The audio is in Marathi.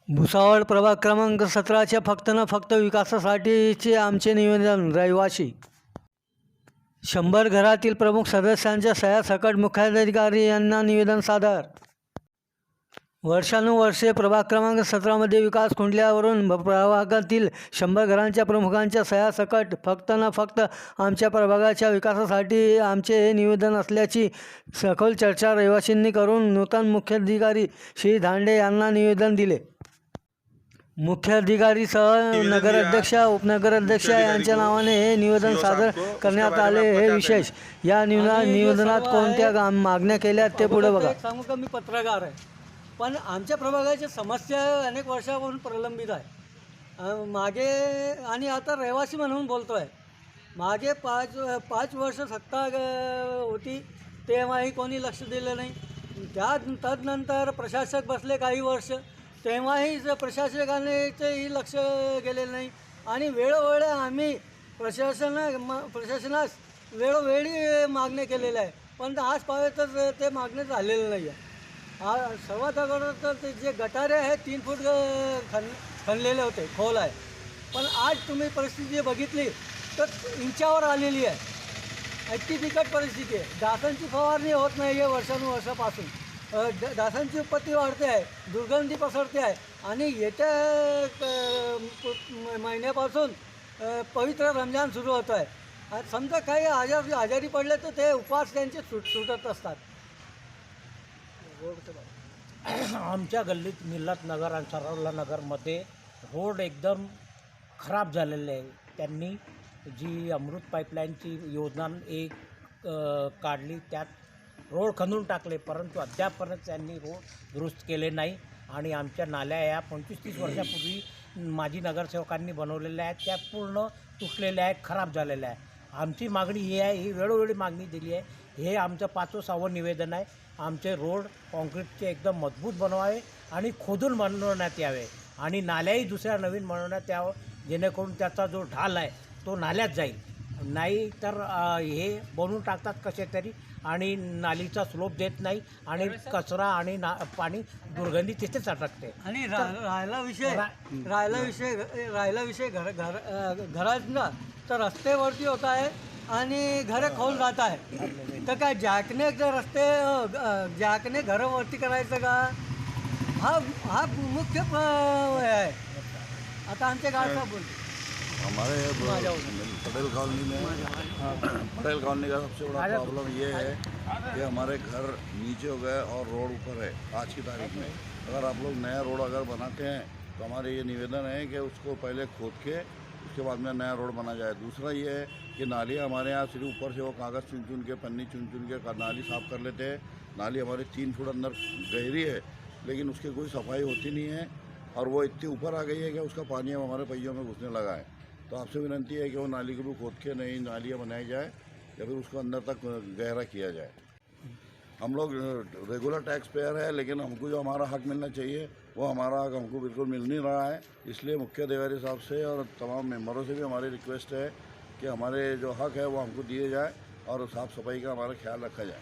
भुसावळ प्रभाग क्रमांक 17च्या फक्त विकासासाठीचे आमचे निवेदन. रहिवासी 100 घरातील प्रमुख सदस्यांच्या सह्यासकट मुख्याधिकारी यांना निवेदन सादर. वर्षानुवर्षे प्रभाग क्रमांक 17मध्ये विकास खुंटल्यावरून प्रभागातील 100 घरांच्या प्रमुखांच्या सह्यासकट फक्त आमच्या प्रभागाच्या विकासासाठी आमचे हे निवेदन असल्याची सखोल चर्चा रहिवासींनी करून नूतन मुख्याधिकारी श्री धांडे यांना निवेदन दिले. मुख्याधिकारीसह नगराध्यक्ष उपनगराध्यक्ष यांच्या नावाने हे निवेदन सादर करण्यात आले. हे विशेष. या निवेदनात कोणत्या मागण्या केल्या ते पुढे बघा. सांगू का, मी पत्रकार आहे, पण आमच्या प्रभागाच्या समस्या अनेक वर्षापासून प्रलंबित आहे. मागे आणि आता रहिवासी म्हणून बोलतो आहे. मागे पाच वर्ष सत्ता होती तेव्हाही कोणी लक्ष दिलं नाही. तदनंतर प्रशासक बसले काही वर्ष, तेव्हाही प्रशासकानेही लक्ष गेलेलं नाही. आणि वेळोवेळी आम्ही प्रशासनास वेळोवेळी मागण्या केलेल्या आहे, पण आज पाहिजे तर ते मागणे झालेलं नाही आहे. सर्वात अगोदर तर ते जे गटारे आहेत 3 फूट खणलेले होते, खोल आहे. पण आज तुम्ही परिस्थिती बघितली तर इंचावर आलेली आहे. इतकी बिकट परिस्थिती आहे. डासांची फवारणी होत नाही आहे वर्षानुवर्षापासून. डासांची उत्पत्ती वाढते आहे, दुर्गंधी पसरते आहे. आणि येत्या महिन्यापासून पवित्र रमजान सुरू होतं आहे. समजा काही आजारी पडले तर ते उपवास त्यांचे सुटत असतात. आमच्या गल्लीत मिल्लत नगर आणि सरवला नगरमध्ये रोड एकदम खराब झालेले आहे. त्यांनी जी अमृत पाईपलाईनची योजना एक काढली, त्यात रोड खणून टाकले, परंतु अद्यापपर्यंत त्यांनी रोड दुरुस्त केले नाही. आणि आमच्या नाल्या या 25-30 वर्षापूर्वी माजी नगरसेवकांनी बनवलेल्या आहेत, त्या पूर्ण तुटलेल्या आहेत, खराब झालेल्या आहे. आमची मागणी ही आहे, ही वेळोवेळी मागणी दिली आहे. हे आमचं 5व-6वं निवेदन आहे. आमचे रोड कॉन्क्रीटचे एकदम मजबूत बनवावे आणि खोदून बनवण्यात यावे आणि नाल्याही दुसऱ्या नवीन बनवण्यात यावं, जेणेकरून त्याचा जो ढाल आहे तो नाल्यात जाईल. नाही तर हे बनवून टाकतात कसे तरी आणि नालीचा स्लोप देत नाही आणि कचरा आणि पाणी दुर्गंधी तिथेच अटकते. आणि राहिला विषय घरांचा, तर रस्त्यावरती होत आहे आणि घरं खोल जात आहे. तर काय जॅकने जॅकने घरं वरती करायचं का? हा मुख्य आहे. आता आमच्या गाडीचा बोल. हमारे पटेल कॉलोनी का सबसे बड़ा प्रॉब्लम ये है कि हमारे घर नीचे हो गए और रोड ऊपर है. आज की तारीख में अगर आप लोग नया रोड अगर बनाते हैं तो हमारे ये निवेदन है कि उसको पहले खोद के उसके बाद में नया रोड बना जाए. दूसरा ये है कि नाली हमारे यहाँ सिर्फ ऊपर से वो कागज़ चुन के पन्नी चुन के नाली साफ़ कर लेते हैं. नाली हमारी 3 फुट अंदर गहरी है, लेकिन उसकी कोई सफाई होती नहीं है और वो इतनी ऊपर आ गई है कि उसका पानी अब हमारे पहियों में घुसने लगा है. तो आपसे विनती है कि वो नाली को भी खोद के नई नालियाँ बनाई जाए या फिर उसको अंदर तक गहरा किया जाए. हम लोग रेगुलर टैक्स पेयर है, लेकिन हमको जो हमारा हक मिलना चाहिए वो हमारा हक हमको बिल्कुल मिल नहीं रहा है. इसलिए मुख्य अधिकारी साहब से और तमाम मेंबरों से भी हमारी रिक्वेस्ट है कि हमारे जो हक है वो हमको दिए जाए और साफ़ सफाई का हमारा ख्याल रखा जाए.